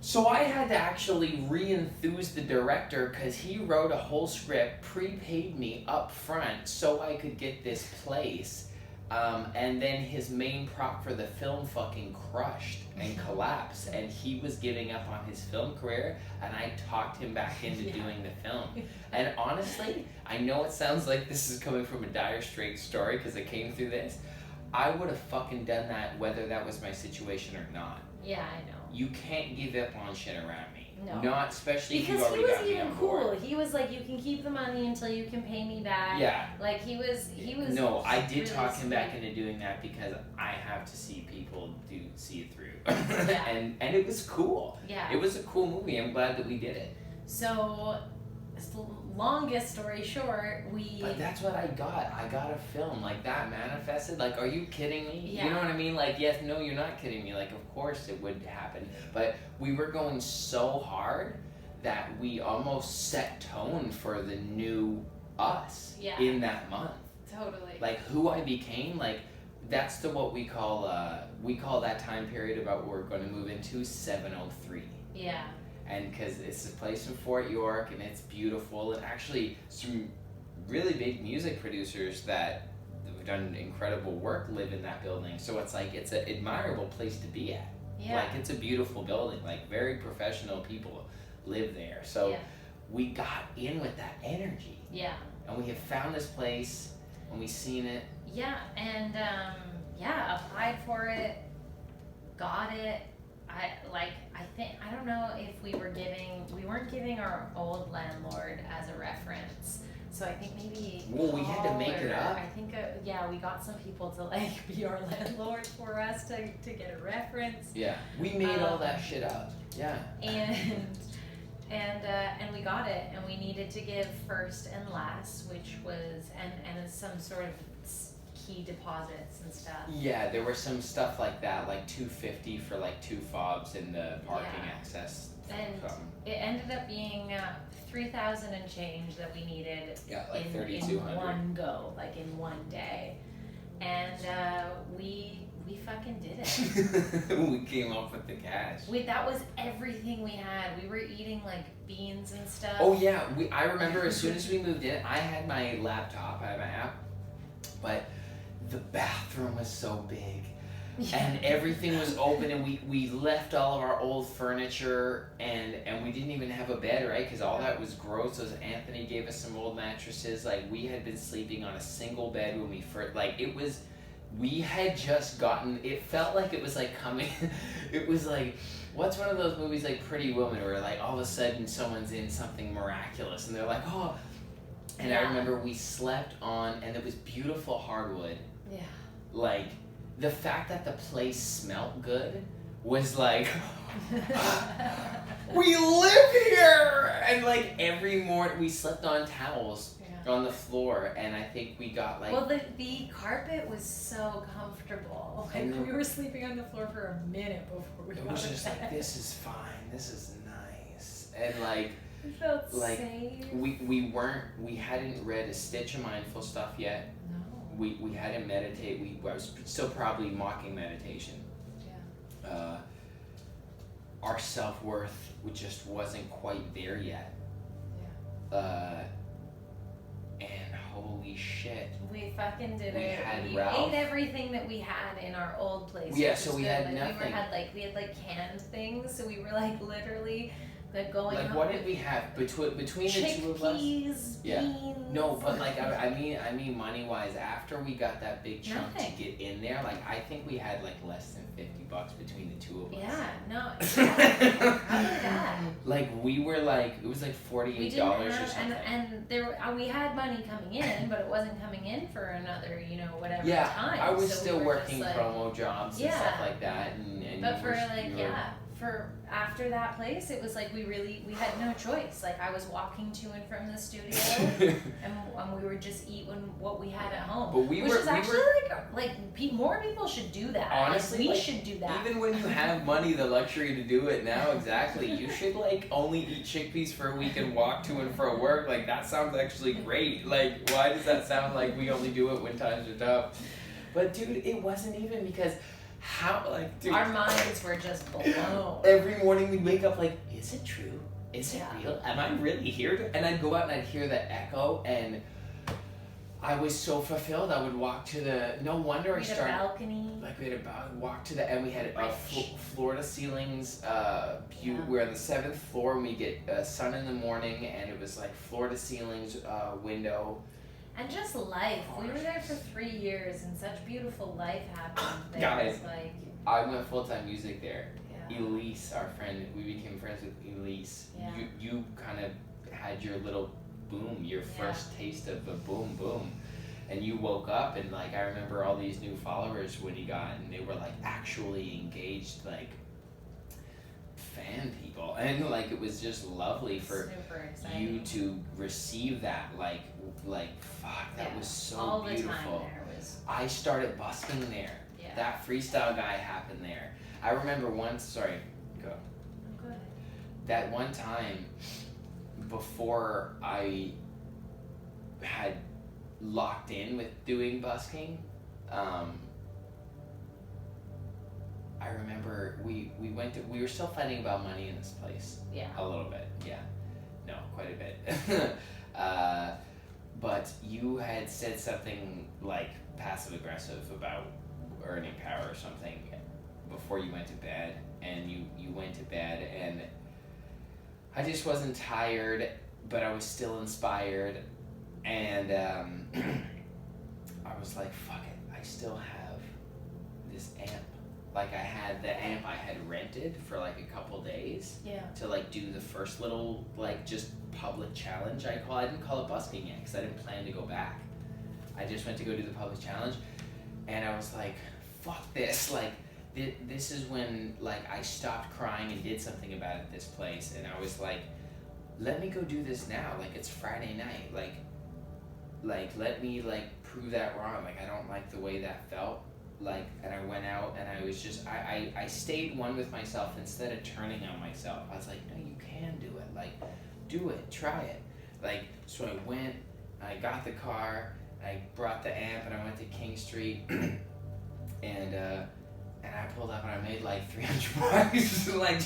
So I had to actually re-enthuse the director because he wrote a whole script, prepaid me up front so I could get this place. And then his main prop for the film fucking crushed and collapsed, and he was giving up on his film career, and I talked him back into doing the film. And honestly, I know it sounds like this is coming from a dire straits story because I came through this. I would have fucking done that whether that was my situation or not. Yeah, I know. You can't give up on shit around me. No. Not especially because if you already got me on board. Because he was even cool. He was like, you can keep the money until you can pay me back. Yeah. Like he was. No, I did really talk him back sweet. into doing that because I have to see people see it through. Yeah. and it was cool. Yeah. It was a cool movie. I'm glad that we did it. So, longest story short, But that's what I got. I got a film like that manifested. Like, are you kidding me? Yeah. You know what I mean? Like, yes, no, you're not kidding me. Like, of course it would happen. But we were going so hard that we almost set tone for the new us in that month. Totally. Like, who I became, like, that's what we call that time period about what we're going to move into 703. Yeah. And because it's a place in Fort York and it's beautiful, and actually some really big music producers that have done incredible work live in that building. So it's like it's an admirable place to be at. Yeah. Like it's a beautiful building. Like very professional people live there. So we got in with that energy. Yeah. And we have found this place and we've seen it. Yeah, and applied for it, got it. I don't know if we weren't giving our old landlord as a reference. So I think maybe we had to make it up. I think we got some people to like be our landlord for us to get a reference. Yeah, we made all that shit up. Yeah. And we got it, and we needed to give first and last, which was and some sort of key deposits and stuff. Yeah, there was some stuff like that, like $250 for like 2 fobs in the parking access. And it ended up being $3,000 and change that we needed. Yeah, like in one go, like in one day, and we fucking did it. We came up with the cash. That was everything we had. We were eating like beans and stuff. Oh yeah, I remember as soon as we moved in, I had my laptop, I had my app, but the bathroom was so big. Yeah. And everything was open, and we left all of our old furniture, and we didn't even have a bed, right? Because all that was gross. So Anthony gave us some old mattresses. Like, we had been sleeping on a single bed when we first, like, it was we had just gotten, it felt like it was like coming, it was like, what's one of those movies like Pretty Woman where like all of a sudden someone's in something miraculous and they're like, oh, and I remember we slept on, and it was beautiful hardwood. Yeah. Like, the fact that the place smelled good was like, we live here! And like every morning we slept on towels on the floor, and I think we got like... Well, the carpet was so comfortable. Like, we were sleeping on the floor for a minute before we got to bed. It was just like, this is fine, this is nice. And like... We felt safe. We hadn't read a stitch of mindful stuff yet. No. We hadn't meditated. I was still probably mocking meditation. Yeah. Our self-worth just wasn't quite there yet. Yeah. And holy shit. We fucking did we it. Had we Ralph. ate everything that we had in our old place. Yeah, so we had nothing. We had canned things, so we were like literally going like up what did we have between the two of us? Chickpeas, beans. No, but like I mean money wise, after we got that big chunk to get in there, like I think we had like less than $50 between the two of us. Yeah, no, exactly. How did that? Like we were like, it was like $48 or something. And there we had money coming in, but it wasn't coming in for another, whatever time. I was still working promo jobs and stuff like that, and but for after that place, it was like we had no choice. Like I was walking to and from the studio, and we would just eat what we had at home. But more people should do that. Honestly, we should do that. Even when you have money, the luxury to do it now, exactly. You should like only eat chickpeas for a week and walk to and fro work. Like that sounds actually great. Like why does that sound like we only do it when times are tough? But dude, it wasn't even because. Dude, our minds were just blown. Every morning we'd wake up like, is it true? Is it real? Am I really here? And I'd go out and I'd hear that echo, and I was so fulfilled. I would walk to the. No wonder I started. A balcony. Like we had walk to the, and we had floor to ceilings. We're on the 7th floor, and we get sun in the morning, and it was like floor to ceilings window. And just life. We were there for 3 years, and such beautiful life happened there. Guys, I went full-time music there. Yeah. Elise, our friend, we became friends with Elise. Yeah. You kind of had your little boom, your first taste of a boom. And you woke up, and like I remember all these new followers when you got, and they were like actually engaged, like fan people, and like it was just lovely for you to receive that. Like fuck, that was so all beautiful. The time there was... I started busking there. Yeah. That freestyle guy happened there. I remember once. Sorry, go. Go ahead. That one time before I had locked in with doing busking, I remember we were still fighting about money in this place. Yeah. A little bit. Yeah. No, quite a bit. But you had said something like passive aggressive about earning power or something before you went to bed, and you went to bed, and I just wasn't tired, but I was still inspired, and I was like, fuck it, I still have this amp. Like I had the amp I had rented for like a couple days to like do the first little like just public challenge I didn't call it busking yet because I didn't plan to go back. I just went to go do the public challenge, and I was like, fuck this. Like this is when like I stopped crying and did something about it, this place, and I was like, let me go do this now. Like it's Friday night. Like let me like prove that wrong. Like I don't like the way that felt. Like, and I went out and I was just, I stayed one with myself instead of turning on myself. I was like, no, you can do it. Like, do it, try it. Like, so I went, I got the car, I brought the amp, and I went to King Street, and I pulled up and I made like $300, like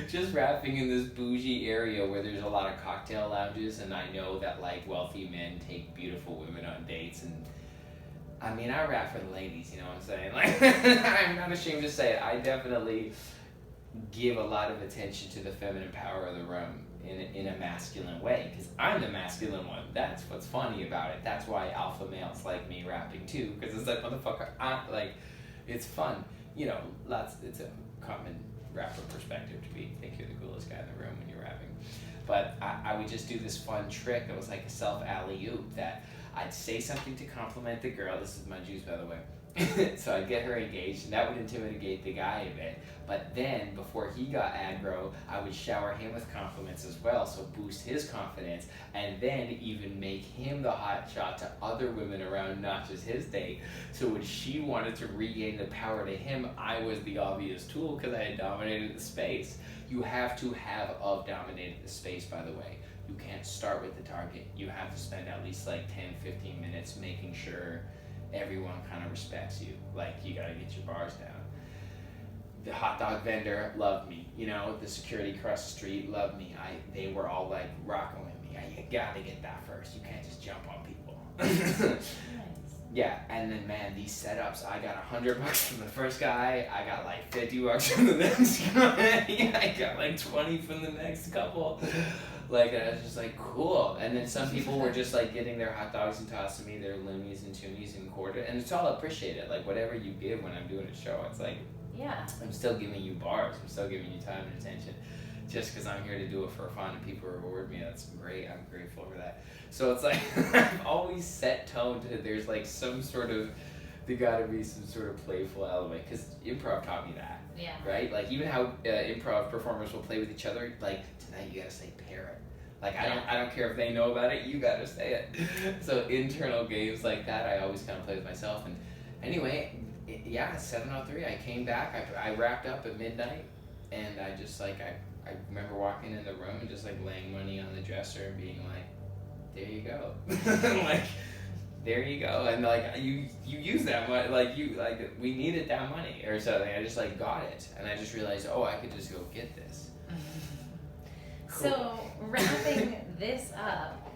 just rapping in this bougie area where there's a lot of cocktail lounges, and I know that like wealthy men take beautiful women on dates, and I mean, I rap for the ladies, you know what I'm saying? Like, I'm not ashamed to say it. I definitely give a lot of attention to the feminine power of the room in a masculine way, because I'm the masculine one. That's what's funny about it. That's why alpha males like me rapping too, because it's like, motherfucker, it's fun. You know, it's a common rapper perspective to think you're the coolest guy in the room when you're rapping. But I would just do this fun trick that was like a self alley-oop, that I'd say something to compliment the girl. This is my juice, by the way. So I'd get her engaged, and that would intimidate the guy a bit. But then, before he got aggro, I would shower him with compliments as well, so boost his confidence, and then even make him the hot shot to other women around, not just his date. So when she wanted to regain the power to him, I was the obvious tool because I had dominated the space. You have to have dominated the space, by the way. You can't start with the target. You have to spend at least like 10-15 minutes making sure everyone kind of respects you. Like, you gotta get your bars down. The hot dog vendor loved me. You know, the security across the street loved me. They were all like rocking with me. You gotta get that first. You can't just jump on people. Nice. Yeah, and then man, these setups, I got $100 from the first guy. I got like $50 from the next guy. I got like 20 from the next couple. Like, I was just like, cool. And then some people were just like getting their hot dogs and tossing me their loonies and toonies and quarter, and it's all appreciated. Like, whatever you give when I'm doing a show, it's like, yeah, I'm still giving you bars. I'm still giving you time and attention. Just because I'm here to do it for fun and people reward me, that's great. I'm grateful for that. So it's like, I've always set tone to, there's like some sort of, there gotta be some sort of playful element, because improv taught me that. Yeah. Right? Like, even how improv performers will play with each other, like, tonight you gotta say parrot. Like, I don't care if they know about it, you gotta say it. So internal games like that, I always kind of play with myself. And anyway, 7:03, I came back, I wrapped up at midnight, and I just like, I remember walking in the room and just like laying money on the dresser and being like, there you go. Like, there you go. And like, you use that money, we needed that money or something. I just like got it, and I just realized, oh, I could just go get this. Cool. So wrapping this up,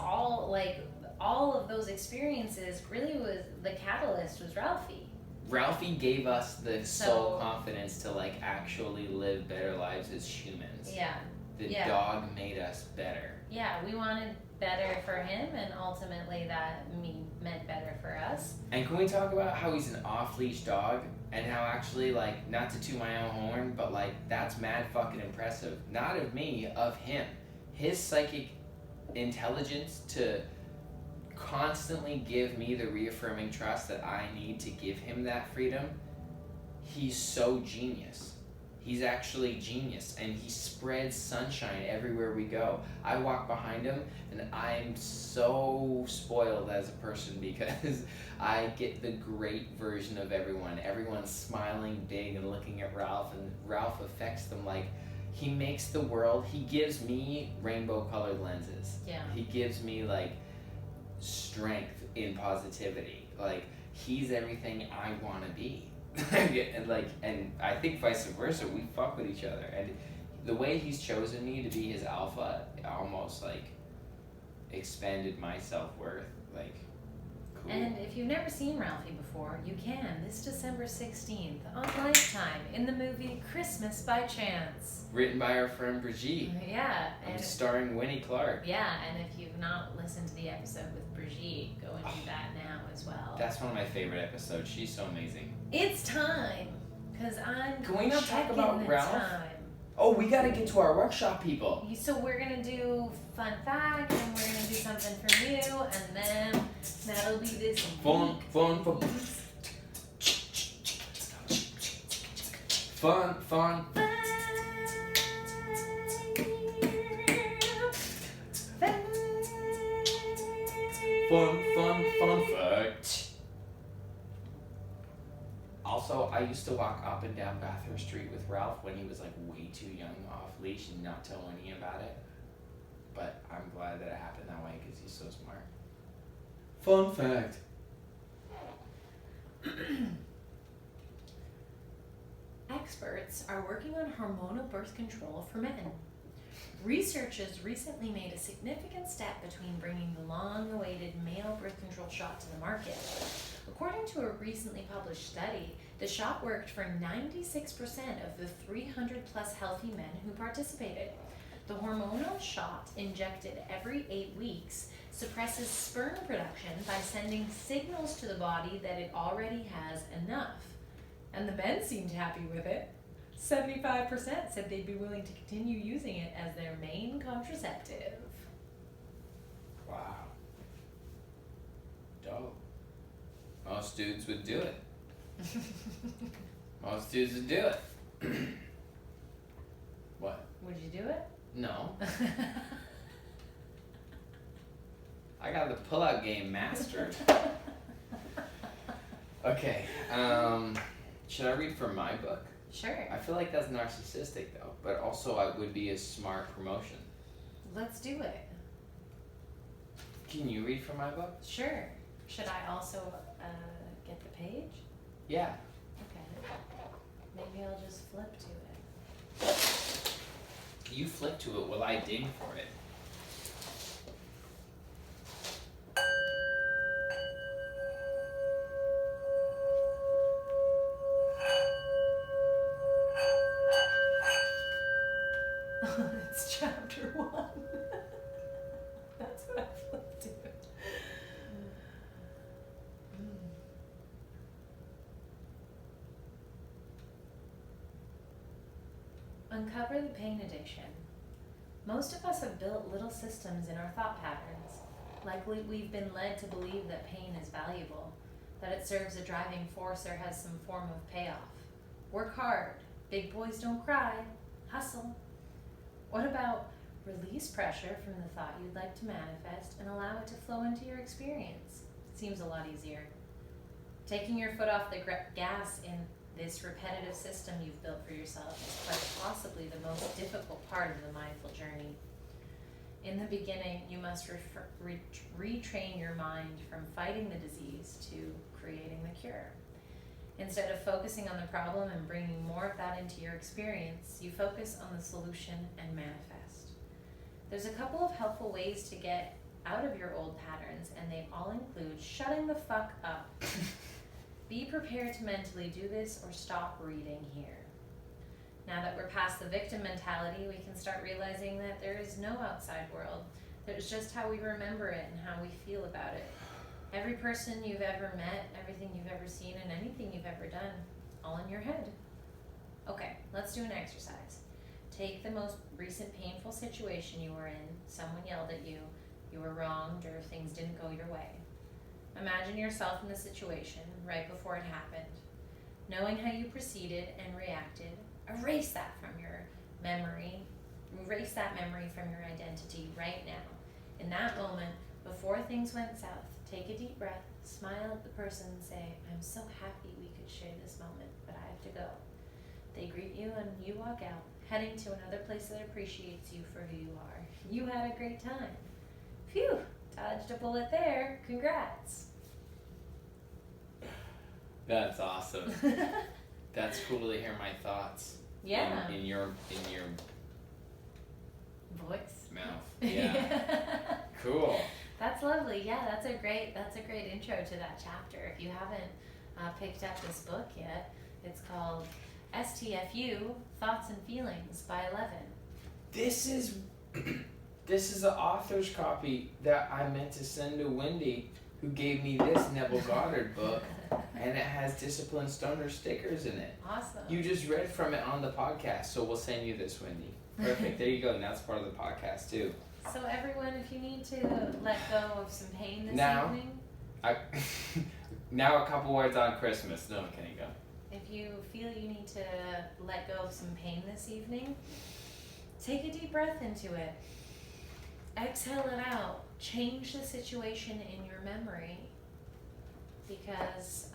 all of those experiences really was, the catalyst was Ralphie. Ralphie gave us the soul confidence to like actually live better lives as humans. Yeah. The dog made us better. Yeah, we wanted better for him, and ultimately that meant better for us. And can we talk about how he's an off-leash dog, and how actually, like, not to toot my own horn, but like, that's mad fucking impressive. Not of me, of him. His psychic intelligence to constantly give me the reaffirming trust that I need to give him that freedom. He's so genius. He's actually genius, and he spreads sunshine everywhere we go. I walk behind him, and I'm so spoiled as a person because I get the great version of everyone. Everyone's smiling big and looking at Ralph, and Ralph affects them like, he makes the world, he gives me rainbow-colored lenses. Yeah. He gives me, like, strength in positivity. Like, he's everything I want to be. and I think vice versa, we fuck with each other, and the way he's chosen me to be his alpha almost like expanded my self-worth. Like, cool. And if you've never seen Ralphie before, you can this December 16th on Lifetime in the movie Christmas by Chance, written by our friend Brigitte. Yeah, and starring Winnie Clark. Yeah, and if you've not listened to the episode with Brigitte, go and do that now as well. That's one of my favorite episodes. She's so amazing. It's time, because I'm. Can we not talk about Ralph? Time. Oh, we gotta get to our workshop, people. So we're gonna do fun fact, and we're gonna do something from you, and then that'll be this fun. Fun fact. Also, I used to walk up and down Bathurst Street with Ralph when he was like way too young off leash and not tell any about it. But I'm glad that it happened that way because he's so smart. Fun fact. Experts are working on hormonal birth control for men. Researchers recently made a significant step between bringing the long-awaited male birth control shot to the market. According to a recently published study, the shot worked for 96% of the 300-plus healthy men who participated. The hormonal shot, injected every 8 weeks, suppresses sperm production by sending signals to the body that it already has enough. And the men seemed happy with it. 75% said they'd be willing to continue using it as their main contraceptive. Wow. Dope. Most dudes would do it. Most dudes would do it. What? Would you do it? No. I got the pull-out game mastered. Okay. Should I read from my book? Sure. I feel like that's narcissistic though, but also it would be a smart promotion. Let's do it. Can you read from my book? Sure. Should I also get the page? Yeah. Okay. Maybe I'll just flip to it. You flip to it while I dig for it. It's chapter 1. That's what I flipped to. Uncover the pain addiction. Most of us have built little systems in our thought patterns. Likely we've been led to believe that pain is valuable, that it serves a driving force or has some form of payoff. Work hard. Big boys don't cry. Hustle. What about release pressure from the thought you'd like to manifest and allow it to flow into your experience? Seems a lot easier. Taking your foot off the gas in this repetitive system you've built for yourself is quite possibly the most difficult part of the mindful journey. In the beginning, you must retrain your mind from fighting the disease to creating the cure. Instead of focusing on the problem and bringing more of that into your experience, you focus on the solution and manifest. There's a couple of helpful ways to get out of your old patterns, and they all include shutting the fuck up. Be prepared to mentally do this or stop reading here. Now that we're past the victim mentality, we can start realizing that there is no outside world. There's just how we remember it and how we feel about it. Every person you've ever met, everything you've ever seen, and anything you've ever done, all in your head. Okay, let's do an exercise. Take the most recent painful situation you were in. Someone yelled at you, you were wronged, or things didn't go your way. Imagine yourself in the situation right before it happened. Knowing how you proceeded and reacted, erase that from your memory. Erase that memory from your identity right now. In that moment, before things went south, take a deep breath, smile at the person and say, I'm so happy we could share this moment, but I have to go. They greet you and you walk out, heading to another place that appreciates you for who you are. You had a great time. Phew, dodged a bullet there. Congrats. That's awesome. That's cool to hear my thoughts. Yeah. In your voice. mouth. Yeah. Cool. That's lovely. Yeah, that's a great intro to that chapter. If you haven't picked up this book yet, it's called STFU, Thoughts and Feelings by 11. This is an author's copy that I meant to send to Wendy, who gave me this Neville Goddard book, and it has Discipline Stoner stickers in it. Awesome. You just read from it on the podcast, so we'll send you this, Wendy. Perfect. There you go. And that's part of the podcast too. So everyone, if you need to let go of some pain this Now, evening, now a couple words on Christmas. No, can you go? if you feel you need to let go of some pain this evening, take a deep breath into it. Exhale it out. Change the situation in your memory, because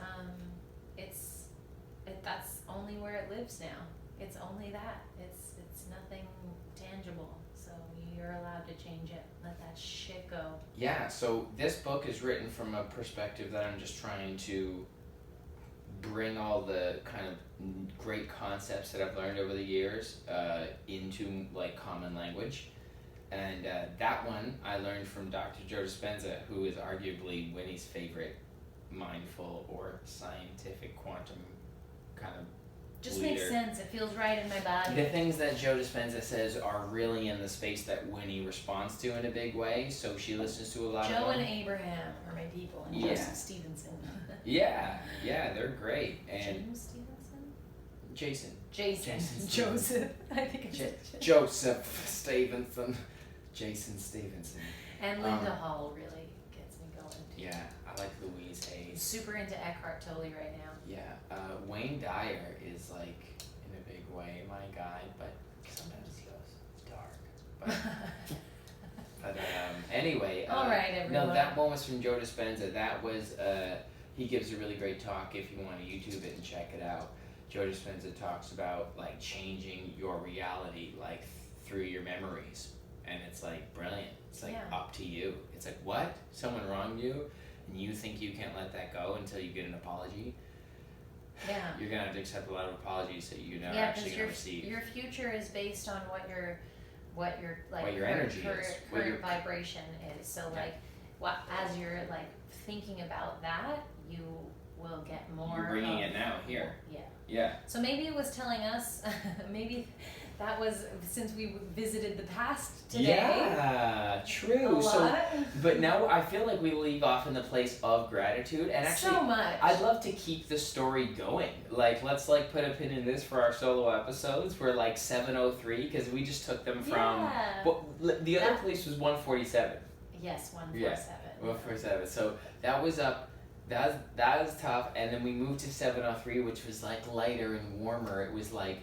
that's only where it lives now. It's only that. It's nothing tangible. So you're allowed to change it. Let that shit go. Yeah, so this book is written from a perspective that I'm just trying to bring all the kind of great concepts that I've learned over the years into like common language. And that one I learned from Dr. Joe Dispenza, who is arguably Winnie's favorite mindful or scientific quantum kind of Just leader. makes sense. It feels right in my body. The things that Joe Dispenza says are really in the space that Winnie responds to in a big way, so she listens to a lot of Joe them. and Abraham are my people, and Yeah. Joseph Stevenson. Yeah, they're great. And James Stevenson? Jason. Jason. Stevenson. Joseph. I think it's Joseph Stevenson. Jason Stevenson. And Linda Hall really gets me going too. Yeah, I like Louise Hayes. Super into Eckhart Tolle right now. Yeah, Wayne Dyer is like in a big way my guy, but sometimes he goes dark. But anyway. All right, everyone. No, that one was from Joe Dispenza. That was he gives a really great talk if you want to YouTube it and check it out. Joe Dispenza talks about like changing your reality like through your memories, and it's like brilliant. It's like up to you. It's like what? Someone wronged you, and you think you can't let that go until you get an apology. Yeah. You're gonna have to accept a lot of apologies that you're never Yeah, actually because gonna receive. your future is based on what your like What your energy is, what current your- vibration is. So Yeah. like what as you're like thinking about that, you will get more. You're bringing of- it now here. Yeah. Yeah. So maybe it was telling us. Maybe that was since we visited the past today. Yeah, true. A So, lot. but now I feel like we leave off in the place of gratitude, and actually, so much. I'd love to keep the story going. Like, let's like put a pin in this for our solo episodes. We're like 703 because we just took them from. Yeah. Well, the other place was 147. Yes, 147. 147. So that was up. That was tough, and then we moved to 703, which was like lighter and warmer. It was like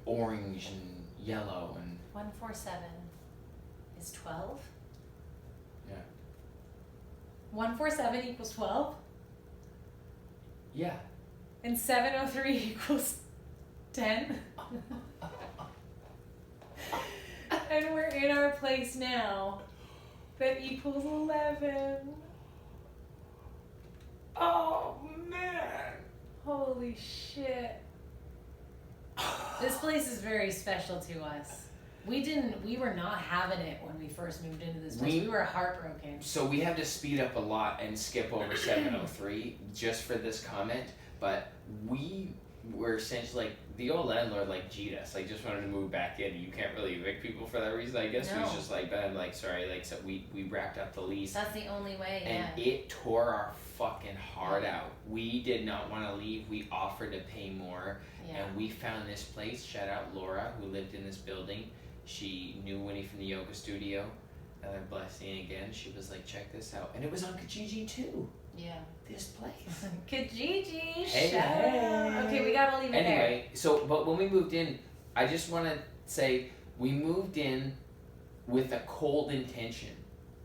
orange and yellow and 147 is 12. yeah. 147 equals 12, Yeah. and 703 equals 10. And we're in our place now that equals 11. Oh man. Holy shit. This place is very special to us. We were not having it when we first moved into this place. We were heartbroken. So we had to speed up a lot and skip over 703 just for this comment, but we were essentially like the old landlord like G'd us, like just wanted to move back in. You can't really evict people for that reason, I guess. No. We was just like, but I'm like, sorry, like so we wrapped up the lease. That's the only way, And yeah. it tore our fucking heart out. We did not want to leave. We offered to pay more. Yeah. And we found this place. Shout out Laura, who lived in this building. She knew Winnie from the yoga studio. Another blessing again. She was like, check this out. And it was on Kijiji too. Yeah. This place. Kijiji, Hey, shout out. Okay, we gotta leave it there. Anyway, so, but when we moved in, I just want to say, we moved in with a cold intention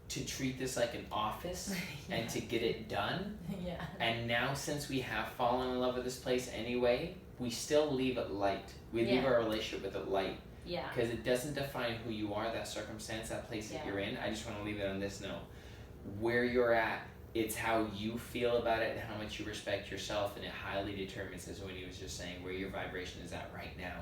to treat this like an office and to get it done. Yeah. And now, since we have fallen in love with this place anyway, we still leave it light. We leave Yeah. our relationship with it light. Yeah. Because it doesn't define who you are, that circumstance, that place that Yeah. you're in. I just want to leave it on this note. Where you're at, it's how you feel about it and how much you respect yourself, and it highly determines, as Winnie was just saying, where your vibration is at right now.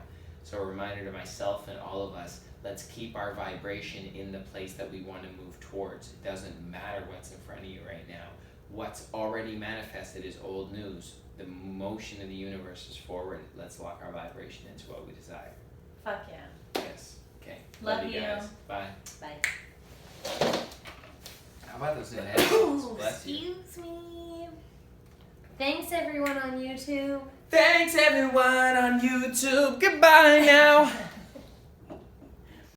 So a reminder to myself and all of us, let's keep our vibration in the place that we want to move towards. It doesn't matter what's in front of you right now. What's already manifested is old news. The motion of the universe is forward. Let's lock our vibration into what we desire. Fuck yeah. Yes. Okay. Love you you. guys. Bye. Bye. How about those new headphones? Bless you. Excuse me. Thanks everyone on YouTube. Thanks everyone on YouTube. Goodbye now.